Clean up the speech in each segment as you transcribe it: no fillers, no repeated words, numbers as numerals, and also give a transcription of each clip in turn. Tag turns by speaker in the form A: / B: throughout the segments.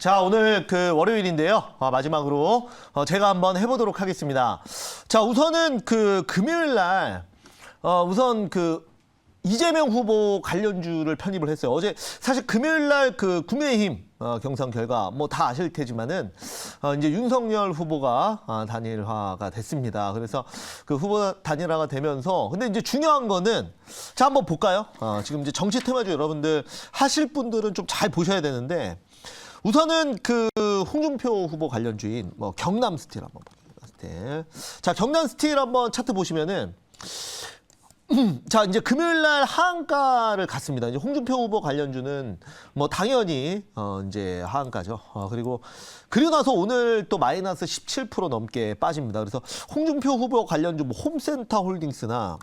A: 자, 오늘 그 월요일인데요. 마지막으로 제가 한번 해보도록 하겠습니다. 자, 우선은 그 금요일 날 우선 그 이재명 후보 관련주를 편입을 했어요. 어제 사실 금요일 날 그 국민의힘 경선 결과 뭐 다 아실 테지만은 이제 윤석열 후보가 단일화가 됐습니다. 그래서 그 후보 단일화가 되면서 근데 이제 중요한 거는 자 한번 볼까요? 지금 이제 정치 테마주 여러분들 하실 분들은 좀 잘 보셔야 되는데 우선은 그 홍준표 후보 관련주인 뭐 경남 스틸 한번 볼게요. 자, 경남 스틸 한번 차트 보시면은 자, 이제 금요일 날 하한가를 갔습니다. 이제 홍준표 후보 관련주는 뭐 당연히 이제 하한가죠. 그리고 나서 오늘 또 마이너스 17% 넘게 빠집니다. 그래서 홍준표 후보 관련주 뭐 홈센터 홀딩스나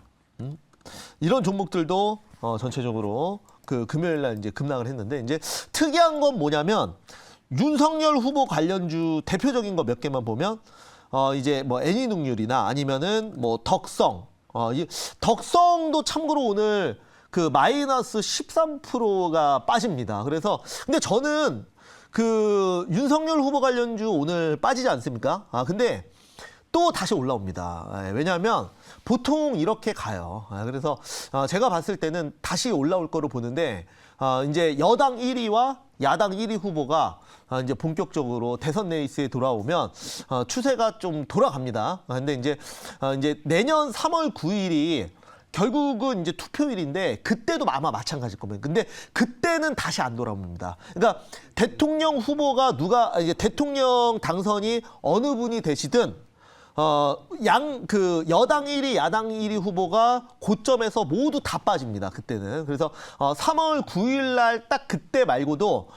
A: 이런 종목들도 전체적으로 그 금요일 날 이제 급락을 했는데 이제 특이한 건 뭐냐면 윤석열 후보 관련주 대표적인 거 몇 개만 보면 이제 뭐 애니눅률이나 아니면은 뭐 덕성 이 덕성도 참고로 오늘 그 마이너스 13%가 빠집니다. 그래서 근데 저는 그 윤석열 후보 관련주 오늘 빠지지 않습니까? 근데 또 다시 올라옵니다. 왜냐하면 보통 이렇게 가요. 그래서 제가 봤을 때는 다시 올라올 거로 보는데 이제 여당 1위와 야당 1위 후보가 이제 본격적으로 대선 레이스에 돌아오면 추세가 좀 돌아갑니다. 근데 이제 내년 3월 9일이 결국은 이제 투표일인데 그때도 아마 마찬가지일 겁니다. 근데 그때는 다시 안 돌아옵니다. 그러니까 대통령 후보가 이제 대통령 당선이 어느 분이 되시든 여당 1위, 야당 1위 후보가 고점에서 모두 다 빠집니다. 그때는. 그래서 3월 9일 날 딱 그때 말고도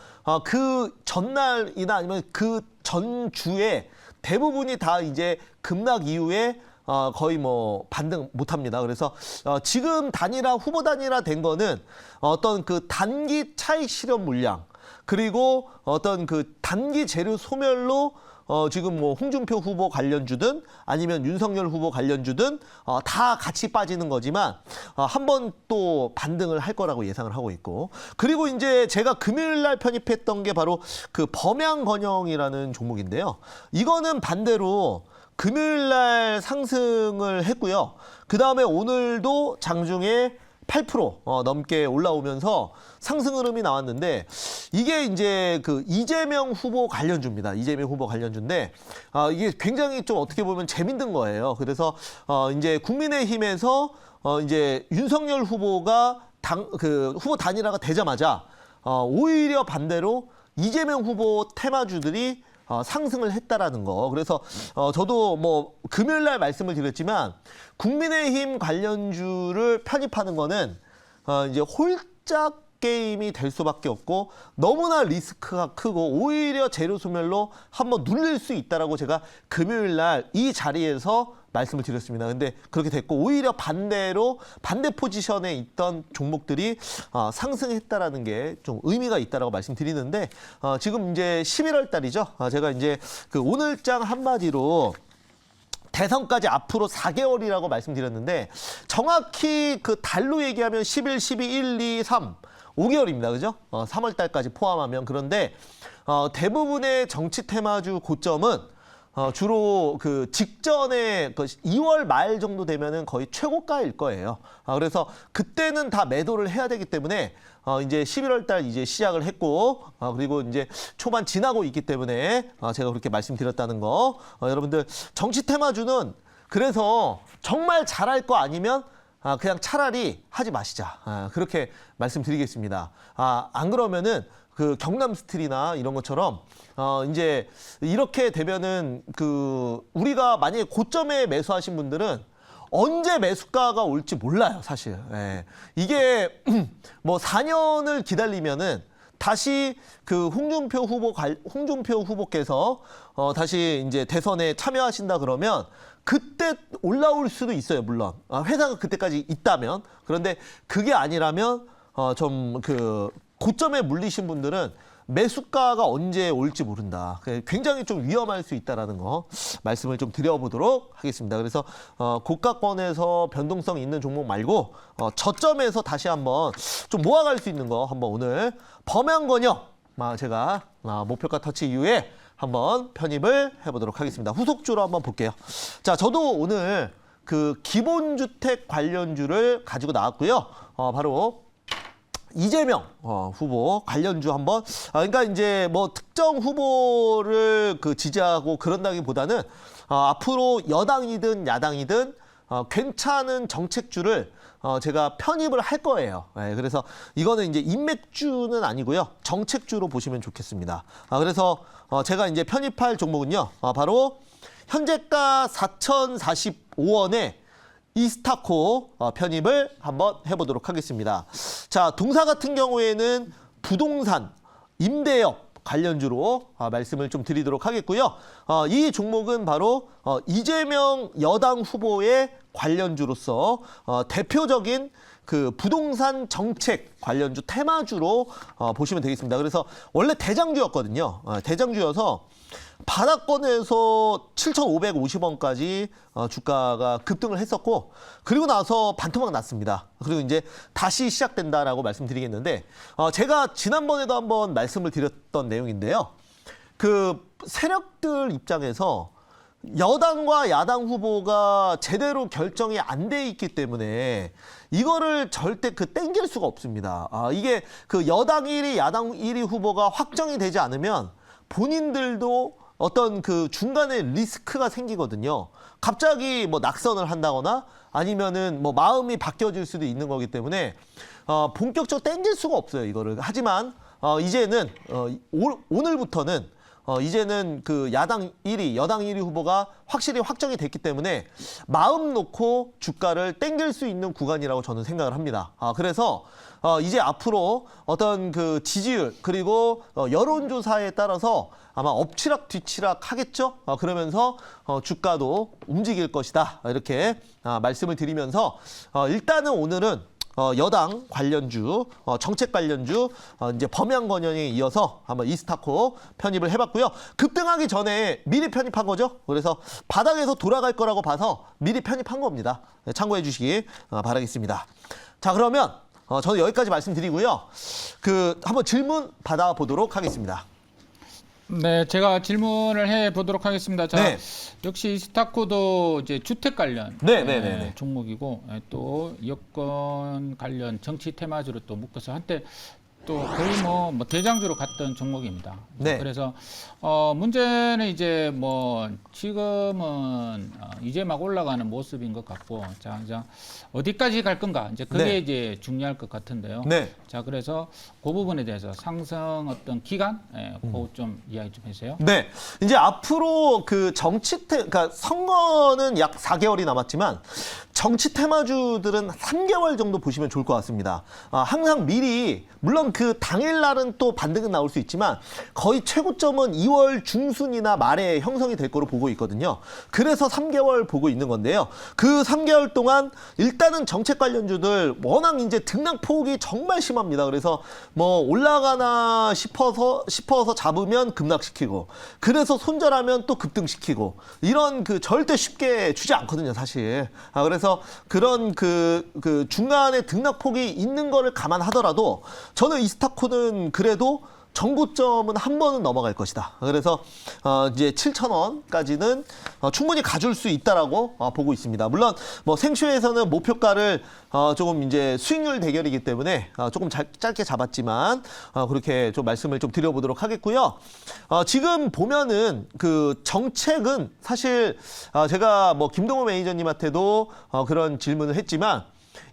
A: 그 전날이나 아니면 그 전주에 대부분이 다 이제 급락 이후에 거의 뭐 반등 못 합니다. 그래서 지금 후보 단일화 된 거는 어떤 그 단기 차익 실현 물량 그리고 어떤 그 단기 재료 소멸로 지금 뭐 홍준표 후보 관련주든 아니면 윤석열 후보 관련주든 다 같이 빠지는 거지만 한 번 또 반등을 할 거라고 예상을 하고 있고 그리고 이제 제가 금요일 날 편입했던 게 바로 그 범양건영이라는 종목인데요. 이거는 반대로 금요일 날 상승을 했고요. 그 다음에 오늘도 장중에 8% 넘게 올라오면서 상승 흐름이 나왔는데 이게 이제 그 이재명 후보 관련주입니다. 이재명 후보 관련주인데 이게 굉장히 좀 어떻게 보면 재밌는 거예요. 그래서 이제 국민의힘에서 이제 윤석열 후보가 후보 단일화가 되자마자 오히려 반대로 이재명 후보 테마주들이 상승을 했다라는 거. 그래서 저도 뭐 금요일 날 말씀을 드렸지만 국민의힘 관련주를 편입하는 거는 이제 홀짝 게임이 될 수밖에 없고 너무나 리스크가 크고 오히려 재료 소멸로 한번 눌릴 수 있다라고 제가 금요일 날 이 자리에서 말씀을 드렸습니다. 근데 그렇게 됐고 오히려 반대로 반대 포지션에 있던 종목들이 상승했다라는 게 좀 의미가 있다라고 말씀드리는데 지금 이제 11월 달이죠. 제가 이제 그 오늘장 한마디로 대선까지 앞으로 4개월이라고 말씀드렸는데 정확히 그 달로 얘기하면 11, 12, 1, 2, 3 5개월입니다. 그죠? 3월 달까지 포함하면 그런데 대부분의 정치 테마주 고점은 주로 그 직전에 그 2월 말 정도 되면은 거의 최고가일 거예요. 그래서 그때는 다 매도를 해야 되기 때문에 이제 11월 달 이제 시작을 했고 그리고 이제 초반 지나고 있기 때문에 제가 그렇게 말씀드렸다는 거. 여러분들 정치 테마주는 그래서 정말 잘할 거 아니면 그냥 차라리 하지 마시자. 그렇게 말씀드리겠습니다. 안 그러면은 그 경남 스틸이나 이런 것처럼 이제 이렇게 되면은 그 우리가 만약에 고점에 매수하신 분들은 언제 매수가가 올지 몰라요, 사실. 이게 뭐 4년을 기다리면은 다시 그 홍준표 후보께서 다시 이제 대선에 참여하신다 그러면 그때 올라올 수도 있어요, 물론. 회사가 그때까지 있다면. 그런데 그게 아니라면 좀 그 고점에 물리신 분들은 매수가가 언제 올지 모른다. 굉장히 좀 위험할 수 있다는 거 말씀을 좀 드려보도록 하겠습니다. 그래서 고가권에서 변동성 있는 종목 말고 저점에서 다시 한번 좀 모아갈 수 있는 거 한번 오늘 범양건영 제가 목표가 터치 이후에 한번 편입을 해보도록 하겠습니다. 후속주로 한번 볼게요. 자, 저도 오늘 그 기본주택 관련주를 가지고 나왔고요. 바로 이재명 후보 관련주 한번 그러니까 이제 뭐 특정 후보를 그 지지하고 그런다기보다는 앞으로 여당이든 야당이든 괜찮은 정책주를 제가 편입을 할 거예요. 네, 그래서 이거는 이제 인맥주는 아니고요. 정책주로 보시면 좋겠습니다. 그래서 제가 이제 편입할 종목은요. 바로 현재가 4,045원에 이스타코 편입을 한번 해보도록 하겠습니다. 자, 동사 같은 경우에는 부동산, 임대업 관련주로 말씀을 좀 드리도록 하겠고요. 이 종목은 바로 이재명 여당 후보의 관련주로서 대표적인 그 부동산 정책 관련주 테마주로 보시면 되겠습니다. 그래서 원래 대장주였거든요. 대장주여서 바닥권에서 7,550원까지 주가가 급등을 했었고 그리고 나서 반토막 났습니다. 그리고 이제 다시 시작된다라고 말씀드리겠는데 제가 지난번에도 한번 말씀을 드렸던 내용인데요. 그 세력들 입장에서 여당과 야당 후보가 제대로 결정이 안 돼 있기 때문에 이거를 절대 땡길 수가 없습니다. 이게 그 여당 1위, 야당 1위 후보가 확정이 되지 않으면 본인들도 어떤 그 중간에 리스크가 생기거든요. 갑자기 뭐 낙선을 한다거나 아니면은 뭐 마음이 바뀌어질 수도 있는 거기 때문에 본격적으로 땡길 수가 없어요, 이거를. 하지만 이제는 오늘부터는 이제는 그 야당 1위, 여당 1위 후보가 확실히 확정이 됐기 때문에 마음 놓고 주가를 땡길 수 있는 구간이라고 저는 생각을 합니다. 그래서 이제 앞으로 어떤 그 지지율 그리고 여론조사에 따라서 아마 엎치락 뒤치락 하겠죠. 그러면서 주가도 움직일 것이다. 이렇게 말씀을 드리면서 일단은 오늘은 여당 관련주, 정책 관련주 이제 범양 건영에 이어서 한번 이스타코 편입을 해봤고요. 급등하기 전에 미리 편입한 거죠. 그래서 바닥에서 돌아갈 거라고 봐서 미리 편입한 겁니다. 참고해 주시기 바라겠습니다. 자, 그러면 저는 여기까지 말씀드리고요. 한번 질문 받아보도록 하겠습니다.
B: 네, 제가 질문을 해 보도록 하겠습니다. 자,
A: 네.
B: 역시 이스타코도 이제 주택 관련
A: 네.
B: 종목이고 또 여권 관련 정치 테마주로 또 묶어서 한때 또 거의 뭐 대장주로 갔던 종목입니다.
A: 네.
B: 그래서 문제는 이제 뭐 지금은 이제 막 올라가는 모습인 것 같고 자 어디까지 갈 건가 이제 그게
A: 네.
B: 이제 중요할 것 같은데요.
A: 네.
B: 자, 그래서 그 부분에 대해서 상승 어떤 기간 그거 좀 이야기 좀 해주세요.
A: 네, 이제 앞으로 그 그러니까 선거는 약 4개월이 남았지만 정치 테마주들은 3개월 정도 보시면 좋을 것 같습니다. 항상 미리 물론 그 당일날은 또 반등은 나올 수 있지만 거의 최고점은 2월 중순이나 말에 형성이 될 거로 보고 있거든요. 그래서 3개월 보고 있는 건데요. 그 3개월 동안 일단은 정책 관련주들 워낙 이제 등락폭이 정말 심합니다. 그래서 뭐 올라가나 싶어서 잡으면 급락시키고 그래서 손절하면 또 급등시키고 이런 그 절대 쉽게 주지 않거든요, 사실. 그래서 그런 그 중간에 등락폭이 있는 거를 감안하더라도 저는 이스타코는 그래도 정고점은 한 번은 넘어갈 것이다. 그래서 이제 7,000원까지는 충분히 가줄 수 있다라고 보고 있습니다. 물론 뭐 생쇼에서는 목표가를 조금 이제 수익률 대결이기 때문에 조금 짧게 잡았지만 그렇게 좀 말씀을 좀 드려보도록 하겠고요. 지금 보면은 그 정책은 사실 제가 뭐 김동호 매니저님한테도 그런 질문을 했지만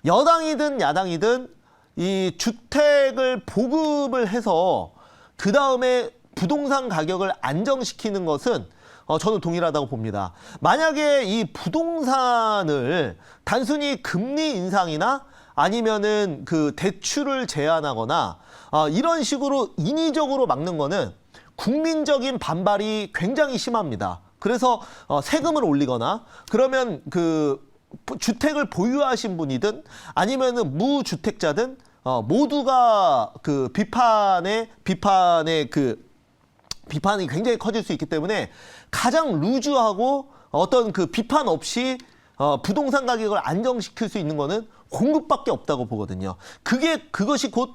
A: 여당이든 야당이든 이 주택을 보급을 해서 그 다음에 부동산 가격을 안정시키는 것은 저는 동일하다고 봅니다. 만약에 이 부동산을 단순히 금리 인상이나 아니면은 그 대출을 제한하거나 이런 식으로 인위적으로 막는 거는 국민적인 반발이 굉장히 심합니다. 그래서 세금을 올리거나 그러면 그 주택을 보유하신 분이든 아니면은 무주택자든 모두가 그 비판이 굉장히 커질 수 있기 때문에 가장 루즈하고 어떤 그 비판 없이 부동산 가격을 안정시킬 수 있는 거는 공급밖에 없다고 보거든요. 그것이 곧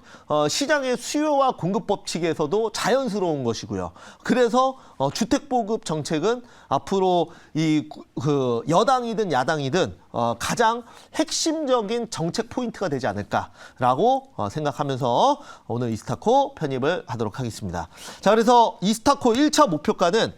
A: 시장의 수요와 공급 법칙에서도 자연스러운 것이고요. 그래서 주택 보급 정책은 앞으로 그 여당이든 야당이든 가장 핵심적인 정책 포인트가 되지 않을까라고 생각하면서 오늘 이스타코 편입을 하도록 하겠습니다. 자, 그래서 이스타코 1차 목표가는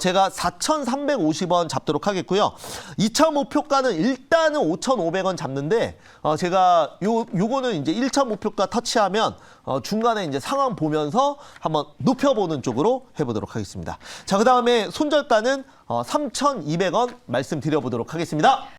A: 제가 4,350원 잡도록 하겠고요. 2차 목표가는 일단은 5,500원 잡는데 제가 요거는 이제 1차 목표가 터치하면 중간에 이제 상황 보면서 한번 높여보는 쪽으로 해보도록 하겠습니다. 자, 그 다음에 손절가는 3,200원 말씀드려보도록 하겠습니다.